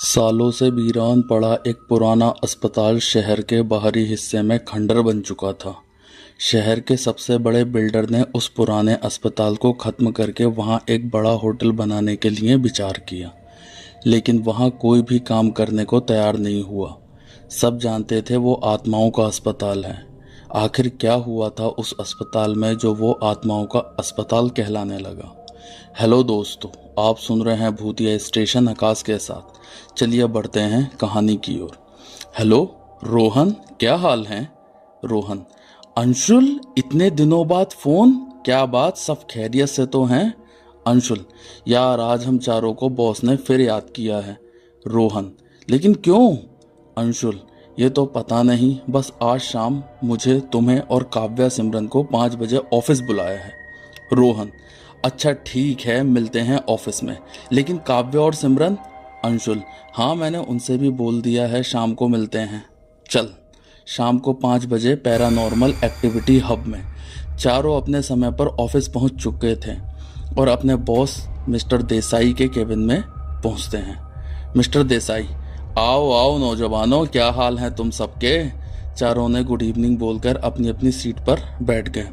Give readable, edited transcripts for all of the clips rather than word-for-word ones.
सालों से वीरान पड़ा एक पुराना अस्पताल शहर के बाहरी हिस्से में खंडर बन चुका था। शहर के सबसे बड़े बिल्डर ने उस पुराने अस्पताल को ख़त्म करके वहां एक बड़ा होटल बनाने के लिए विचार किया, लेकिन वहां कोई भी काम करने को तैयार नहीं हुआ। सब जानते थे वो आत्माओं का अस्पताल है। आखिर क्या हुआ था उस अस्पताल में जो वो आत्माओं का अस्पताल कहलाने लगा। हेलो दोस्तों, आप सुन रहे हैं भूतिया स्टेशन आकाश के साथ। चलिए बढ़ते हैं कहानी की ओर। हेलो रोहन, क्या हाल है? रोहन: अंशुल, इतने दिनों बाद फोन, क्या बात, सब खैरियत से तो हैं? अंशुल: यार आज हम चारों को बॉस ने फिर याद किया है। रोहन: लेकिन क्यों? अंशुल: ये तो पता नहीं, बस आज शाम मुझे, तुम्हें और काव्या सिमरन को 5 बजे ऑफिस बुलाया है। रोहन: अच्छा ठीक है, मिलते हैं ऑफिस में, लेकिन काव्य और सिमरन? अंशुल: हाँ मैंने उनसे भी बोल दिया है, शाम को मिलते हैं। चल। शाम को 5 बजे पैरानॉर्मल एक्टिविटी हब में चारों अपने समय पर ऑफिस पहुंच चुके थे और अपने बॉस मिस्टर देसाई के केबिन में पहुंचते हैं। मिस्टर देसाई: आओ आओ नौजवानों, क्या हाल है तुम सबके? चारों ने गुड इवनिंग बोलकर अपनी अपनी सीट पर बैठ गए।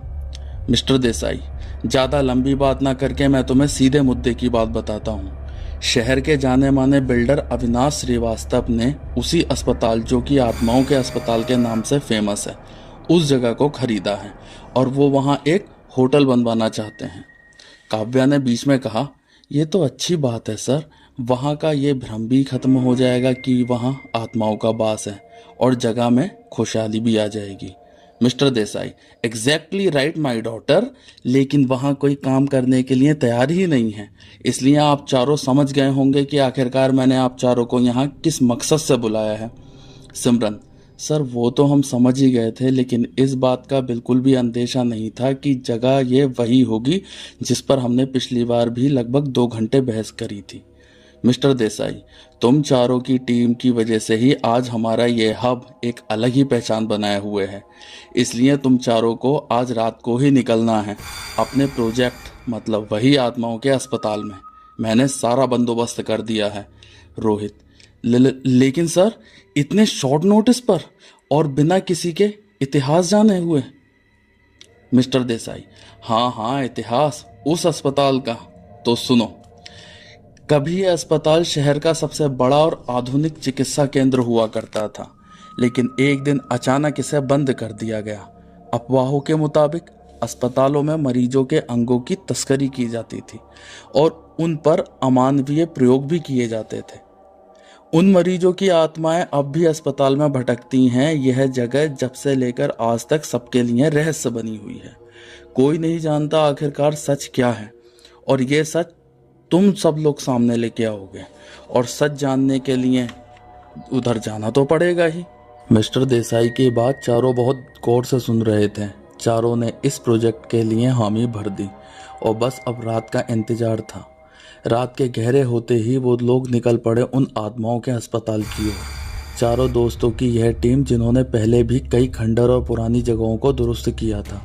मिस्टर देसाई: ज़्यादा लंबी बात ना करके मैं तुम्हें सीधे मुद्दे की बात बताता हूँ। शहर के जाने माने बिल्डर अविनाश श्रीवास्तव ने उसी अस्पताल, जो कि आत्माओं के अस्पताल के नाम से फेमस है, उस जगह को खरीदा है और वो वहाँ एक होटल बनवाना चाहते हैं। काव्या ने बीच में कहा: ये तो अच्छी बात है सर, वहाँ का ये भ्रम भी खत्म हो जाएगा कि वहाँ आत्माओं का वास है और जगह में खुशहाली भी आ जाएगी। Mister Desai: exactly right my daughter, लेकिन वहाँ कोई काम करने के लिए तैयार ही नहीं है, इसलिए आप चारों समझ गए होंगे कि आखिरकार मैंने आप चारों को यहाँ किस मकसद से बुलाया है। सिमरन: सर वो तो हम समझ ही गए थे, लेकिन इस बात का बिल्कुल भी अंदेशा नहीं था कि जगह ये वही होगी जिस पर हमने पिछली बार भी लगभग 2 घंटे बहस करी थी। मिस्टर देसाई: तुम चारों की टीम की वजह से ही आज हमारा ये हब एक अलग ही पहचान बनाए हुए है, इसलिए तुम चारों को आज रात को ही निकलना है अपने प्रोजेक्ट, मतलब वही आत्माओं के अस्पताल में। मैंने सारा बंदोबस्त कर दिया है। रोहित: लेकिन सर, इतने शॉर्ट नोटिस पर और बिना किसी के इतिहास जाने हुए? मिस्टर देसाई: हाँ हाँ, इतिहास उस अस्पताल का तो सुनो। कभी यह अस्पताल शहर का सबसे बड़ा और आधुनिक चिकित्सा केंद्र हुआ करता था, लेकिन एक दिन अचानक इसे बंद कर दिया गया। अफवाहों के मुताबिक अस्पतालों में मरीजों के अंगों की तस्करी की जाती थी और उन पर अमानवीय प्रयोग भी किए जाते थे। उन मरीजों की आत्माएं अब भी अस्पताल में भटकती हैं। यह जगह जब से लेकर आज तक सबके लिए रहस्य बनी हुई है। कोई नहीं जानता आखिरकार सच क्या है, और यह सच तुम सब लोग सामने लेके आओगे, और सच जानने के लिए उधर जाना तो पड़ेगा ही। मिस्टर देसाई की बात चारों बहुत गौर से सुन रहे थे। चारों ने इस प्रोजेक्ट के लिए हामी भर दी और बस अब रात का इंतजार था। रात के गहरे होते ही वो लोग निकल पड़े उन आत्माओं के अस्पताल की ओर। चारों दोस्तों की यह टीम, जिन्होंने पहले भी कई खंडर और पुरानी जगहों को दुरुस्त किया था,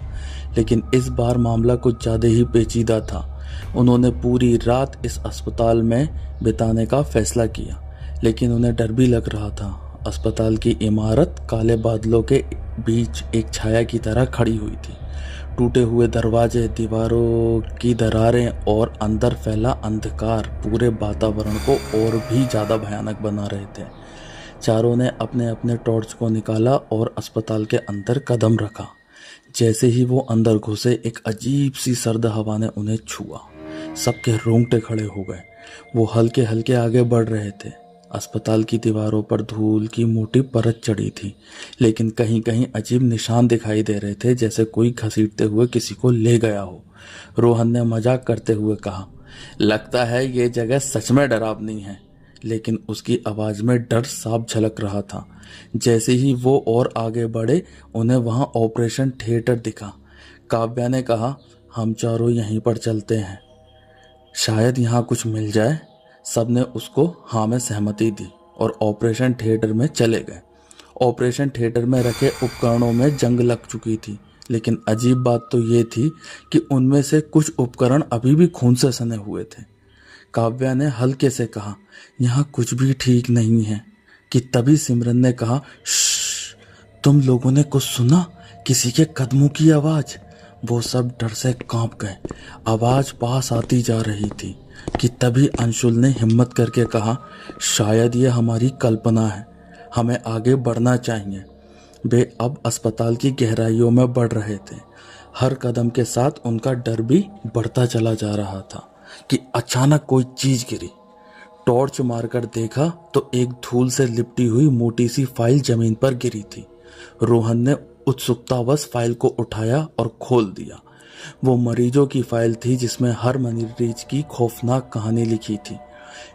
लेकिन इस बार मामला कुछ ज़्यादा ही पेचीदा था। उन्होंने पूरी रात इस अस्पताल में बिताने का फैसला किया, लेकिन उन्हें डर भी लग रहा था। अस्पताल की इमारत काले बादलों के बीच एक छाया की तरह खड़ी हुई थी। टूटे हुए दरवाजे, दीवारों की दरारें और अंदर फैला अंधकार पूरे वातावरण को और भी ज़्यादा भयानक बना रहे थे। चारों ने अपने अपने टॉर्च को निकाला और अस्पताल के अंदर कदम रखा। जैसे ही वो अंदर घुसे, एक अजीब सी सर्द हवा ने उन्हें छुआ। सबके रोंगटे खड़े हो गए। वो हल्के हल्के आगे बढ़ रहे थे। अस्पताल की दीवारों पर धूल की मोटी परत चढ़ी थी, लेकिन कहीं कहीं अजीब निशान दिखाई दे रहे थे, जैसे कोई घसीटते हुए किसी को ले गया हो। रोहन ने मजाक करते हुए कहा: लगता है ये जगह सच में डरावनी है, लेकिन उसकी आवाज में डर साफ झलक रहा था। जैसे ही वो और आगे बढ़े, उन्हें वहां ऑपरेशन थिएटर दिखा। काव्या ने कहा: हम चारों यहीं पर चलते हैं, शायद यहाँ कुछ मिल जाए। सबने उसको हाँ में सहमति दी और ऑपरेशन थिएटर में चले गए। ऑपरेशन थिएटर में रखे उपकरणों में जंग लग चुकी थी, लेकिन अजीब बात तो ये थी कि उनमें से कुछ उपकरण अभी भी खून से सने हुए थे। काव्या ने हल्के से कहा, यहाँ कुछ भी ठीक नहीं है। कि तभी सिमरन ने कहा, श्श, तुम लोगों ने कुछ सुना? किसी के कदमों की आवाज। वो सब डर से कांप गए। आवाज पास आती जा रही थी। कि तभी अंशुल ने हिम्मत करके कहा, शायद ये हमारी कल्पना है, हमें आगे बढ़ना चाहिए। वे अब अस्पताल की गहराइयों में बढ़ रहे थे। हर कदम के साथ उनका डर भी बढ़ता चला जा रहा था कि अचानक कोई चीज गिरी। टॉर्च मारकर देखा तो एक धूल से लिपटी हुई मोटी सी फाइल जमीन पर गिरी थी। रोहन ने उत्सुकतावश फाइल को उठाया और खोल दिया। वो मरीजों की फाइल थी जिसमें हर मरीज की खौफनाक कहानी लिखी थी।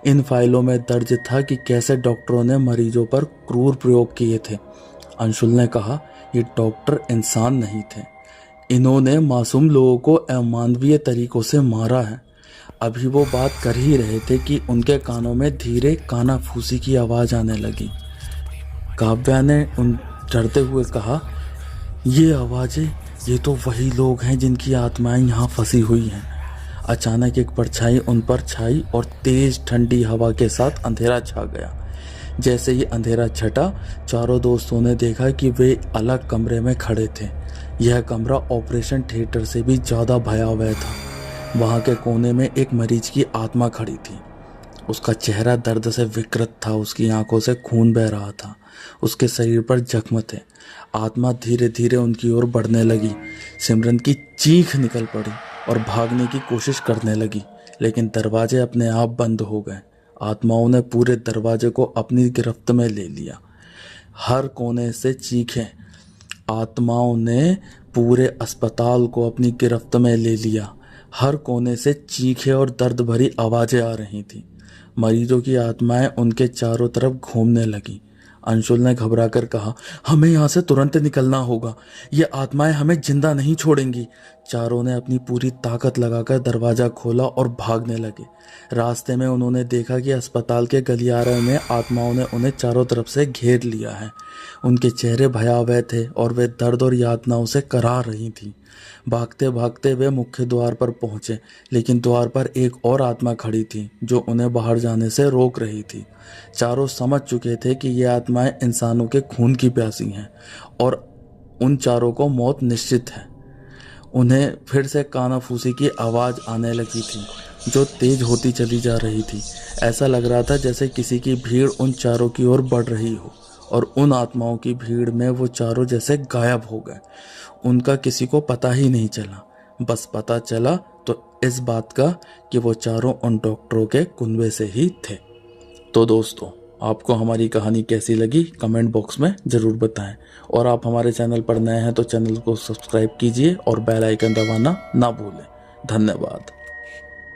इन फाइलों में दर्ज था कि कैसे डॉक्टरों ने मरीजों पर क्रूर प्रयोग किए थे। अंशुल ने कहा, ये डॉक्टर इंसान नहीं थे, इन्होंने मासूम लोगों को अमानवीय तरीकों से मारा है। अभी वो बात कर ही रहे थे कि उनके कानों में धीरे कानाफूसी की आवाज आने लगी। काव्या ने उन डरते हुए कहा, ये आवाजें, ये तो वही लोग हैं जिनकी आत्माएं यहाँ फंसी हुई हैं। अचानक एक परछाई उन पर छाई और तेज ठंडी हवा के साथ अंधेरा छा गया। जैसे ही अंधेरा छटा, चारों दोस्तों ने देखा कि वे अलग कमरे में खड़े थे। यह कमरा ऑपरेशन थिएटर से भी ज़्यादा भयावह था। वहाँ के कोने में एक मरीज की आत्मा खड़ी थी। उसका चेहरा दर्द से विकृत था, उसकी आंखों से खून बह रहा था, उसके शरीर पर जख्म थे। आत्मा धीरे धीरे उनकी ओर बढ़ने लगी। सिमरन की चीख निकल पड़ी और भागने की कोशिश करने लगी, लेकिन दरवाजे अपने आप बंद हो गए। आत्माओं ने पूरे दरवाजे को अपनी गिरफ्त में ले लिया। हर कोने से चीखें। आत्माओं ने पूरे अस्पताल को अपनी गिरफ्त में ले लिया। हर कोने से चीखें और दर्द भरी आवाजें आ रही थीं। मरीजों की आत्माएं उनके चारों तरफ घूमने लगी। अंशुल ने घबराकर कहा, हमें यहाँ से तुरंत निकलना होगा, ये आत्माएं हमें जिंदा नहीं छोड़ेंगी। चारों ने अपनी पूरी ताकत लगाकर दरवाजा खोला और भागने लगे। रास्ते में उन्होंने देखा कि अस्पताल के गलियारे में आत्माओं ने उन्हें चारों तरफ से घेर लिया है। उनके चेहरे भयावह थे और वे दर्द और यातनाओं से कराह रही थीं। भागते भागते वे मुख्य द्वार पर पहुंचे, लेकिन द्वार पर एक और आत्मा खड़ी थी जो उन्हें बाहर जाने से रोक रही थी। चारों समझ चुके थे कि ये आत्माएं इंसानों के खून की प्यासी हैं और उन चारों को मौत निश्चित है। उन्हें फिर से कानाफूसी की आवाज़ आने लगी थी जो तेज होती चली जा रही थी। ऐसा लग रहा था जैसे किसी की भीड़ उन चारों की ओर बढ़ रही हो और उन आत्माओं की भीड़ में वो चारों जैसे गायब हो गए। उनका किसी को पता ही नहीं चला। बस पता चला तो इस बात का कि वो चारों उन डॉक्टरों के कुनबे से ही थे। तो दोस्तों, आपको हमारी कहानी कैसी लगी कमेंट बॉक्स में ज़रूर बताएं। और आप हमारे चैनल पर नए हैं तो चैनल को सब्सक्राइब कीजिए और बेल आइकन दबाना ना भूलें। धन्यवाद।